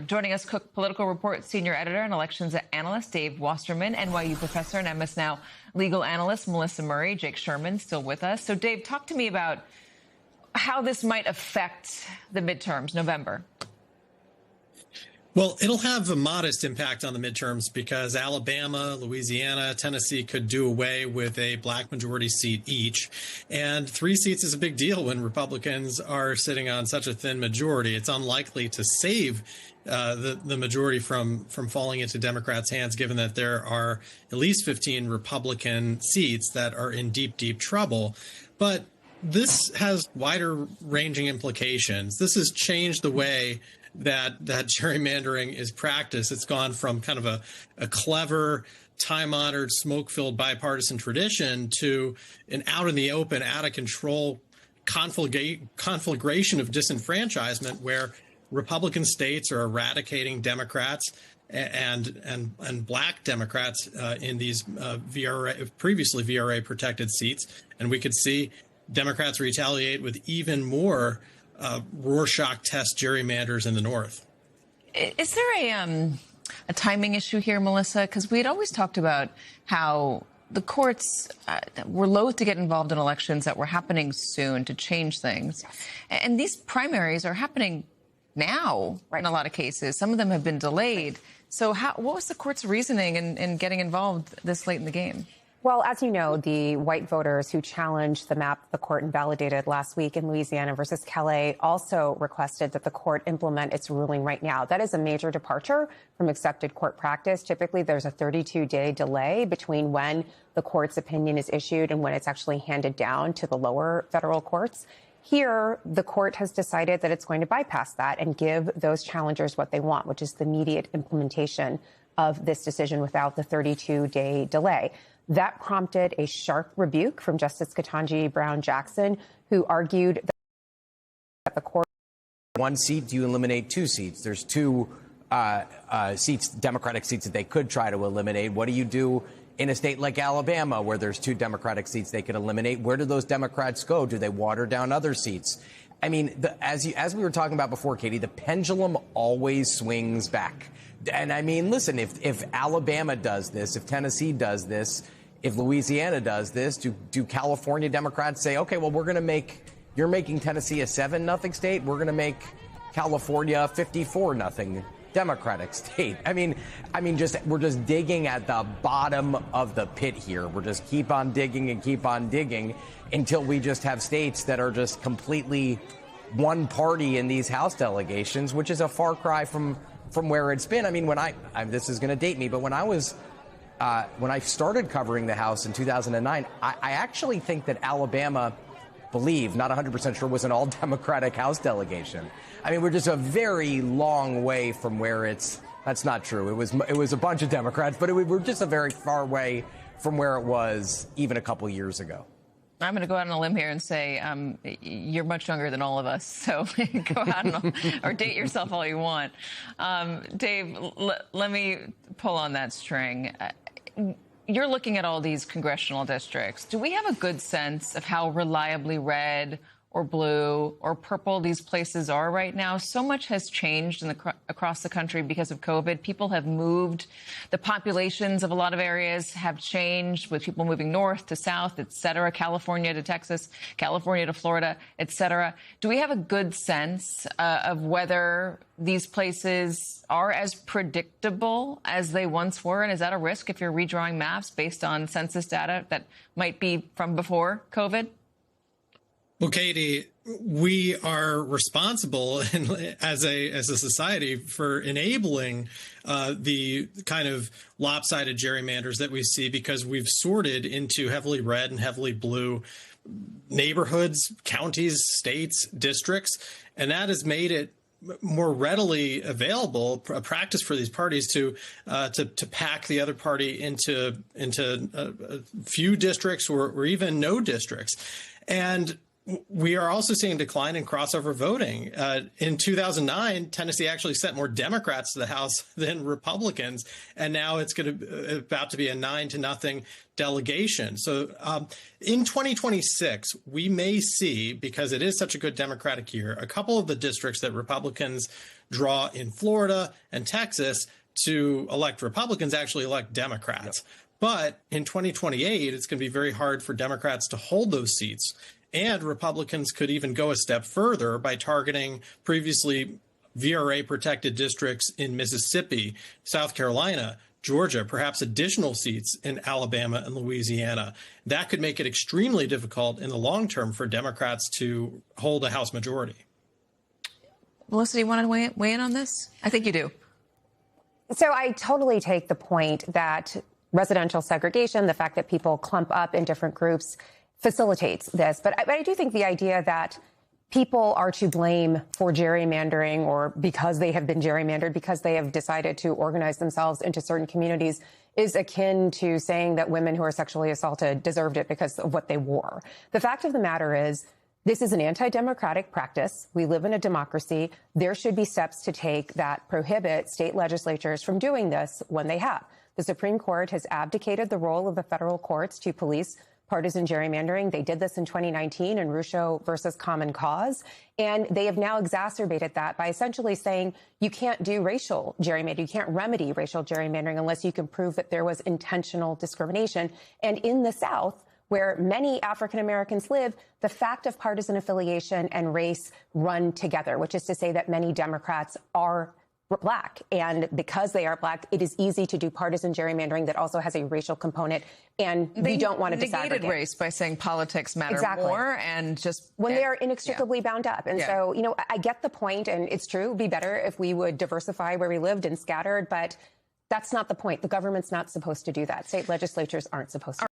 Joining us, Cook Political Report senior editor and elections analyst Dave Wasserman, NYU professor and MS Now legal analyst Melissa Murray, Jake Sherman still with us. So, Dave, talk to me about how this might affect the midterms, November. Well, it'll have a modest impact on the midterms because Alabama, Louisiana, Tennessee could do away with a black majority seat each. And 3 seats is a big deal when Republicans are sitting on such a thin majority. It's unlikely to save the majority from falling into Democrats' hands, given that there are at least 15 Republican seats that are in deep, deep trouble. But this has wider ranging implications. This has changed the way that gerrymandering is practiced. It's gone from kind of a clever, time-honored, smoke-filled bipartisan tradition to an out in the open, out of control conflagration of disenfranchisement, where Republican states are eradicating Democrats and black Democrats in these previously VRA protected seats, and we could see Democrats retaliate with even more Rorschach test gerrymanders in the North. Is there a timing issue here, Melissa? Because we had always talked about how the courts were loath to get involved in elections that were happening soon to change things. And these primaries are happening now in a lot of cases. Some of them have been delayed. So what was the court's reasoning in getting involved this late in the game? Well, as you know, the white voters who challenged the map the court invalidated last week in Louisiana versus Calais also requested that the court implement its ruling right now. That is a major departure from accepted court practice. Typically, there's a 32-day delay between when the court's opinion is issued and when it's actually handed down to the lower federal courts. Here, the court has decided that it's going to bypass that and give those challengers what they want, which is the immediate implementation of this decision without the 32-day delay. That prompted a sharp rebuke from Justice Ketanji Brown Jackson, who argued that the court. 1 seat, do you eliminate 2 seats? There's 2 seats, Democratic seats, that they could try to eliminate. What do you do in a state like Alabama, where there's 2 Democratic seats they could eliminate? Where do those Democrats go? Do they water down other seats? I mean, as we were talking about before, Katie, the pendulum always swings back. And I mean, listen, if Alabama does this, if Tennessee does this, if Louisiana does this, do California Democrats say, okay, well, you're making Tennessee a 7-0 state. We're going to make California a 54-0 Democratic state. I mean, we're just digging at the bottom of the pit here. We're just keep on digging and keep on digging until we just have states that are just completely one party in these House delegations, which is a far cry from where it's been. I mean, this is going to date me, but when I started covering the House in 2009, I actually think that Alabama, not 100% sure, was an all-Democratic House delegation. I mean, we're just a very long way from where that's not true. It was a bunch of Democrats, but we're just a very far way from where it was even a couple years ago. I'm going to go out on a limb here and say you're much younger than all of us, so go out or date yourself all you want. Dave, let me pull on that string. You're looking at all these congressional districts. Do we have a good sense of how reliably red or blue or purple these places are right now? So much has changed across the country because of COVID. People have moved. The populations of a lot of areas have changed, with people moving north to south, et cetera, California to Texas, California to Florida, et cetera. Do we have a good sense of whether these places are as predictable as they once were? And is that a risk if you're redrawing maps based on census data that might be from before COVID? Well, Katie, we are responsible as a society for enabling the kind of lopsided gerrymanders that we see, because we've sorted into heavily red and heavily blue neighborhoods, counties, states, districts, and that has made it more readily available, a practice for these parties to pack the other party into a few districts or even no districts. And we are also seeing a decline in crossover voting. In 2009, Tennessee actually sent more Democrats to the House than Republicans, and now it's about to be a 9-0 delegation. So in 2026, we may see, because it is such a good Democratic year, a couple of the districts that Republicans draw in Florida and Texas to elect Republicans actually elect Democrats. Yep. But in 2028, it's going to be very hard for Democrats to hold those seats. And Republicans could even go a step further by targeting previously VRA protected districts in Mississippi, South Carolina, Georgia, perhaps additional seats in Alabama and Louisiana. That could make it extremely difficult in the long term for Democrats to hold a House majority. Melissa, do you want to weigh in on this? I think you do. So I totally take the point that residential segregation, the fact that people clump up in different groups, facilitates this. But I do think the idea that people are to blame for gerrymandering or because they have been gerrymandered, because they have decided to organize themselves into certain communities, is akin to saying that women who are sexually assaulted deserved it because of what they wore. The fact of the matter is, this is an anti-democratic practice. We live in a democracy. There should be steps to take that prohibit state legislatures from doing this when they have. The Supreme Court has abdicated the role of the federal courts to police partisan gerrymandering. They did this in 2019 in Rucho versus Common Cause. And they have now exacerbated that by essentially saying you can't do racial gerrymandering. You can't remedy racial gerrymandering unless you can prove that there was intentional discrimination. And in the South, where many African Americans live, the fact of partisan affiliation and race run together, which is to say that many Democrats are Black. And because they are Black, it is easy to do partisan gerrymandering that also has a racial component. And we don't want to disaggregate. They negated race by saying politics matter more and just when they are inextricably bound up. And so, you know, I get the point, and it's true. It would be better if we would diversify where we lived and scattered, but that's not the point. The government's not supposed to do that. State legislatures aren't supposed to.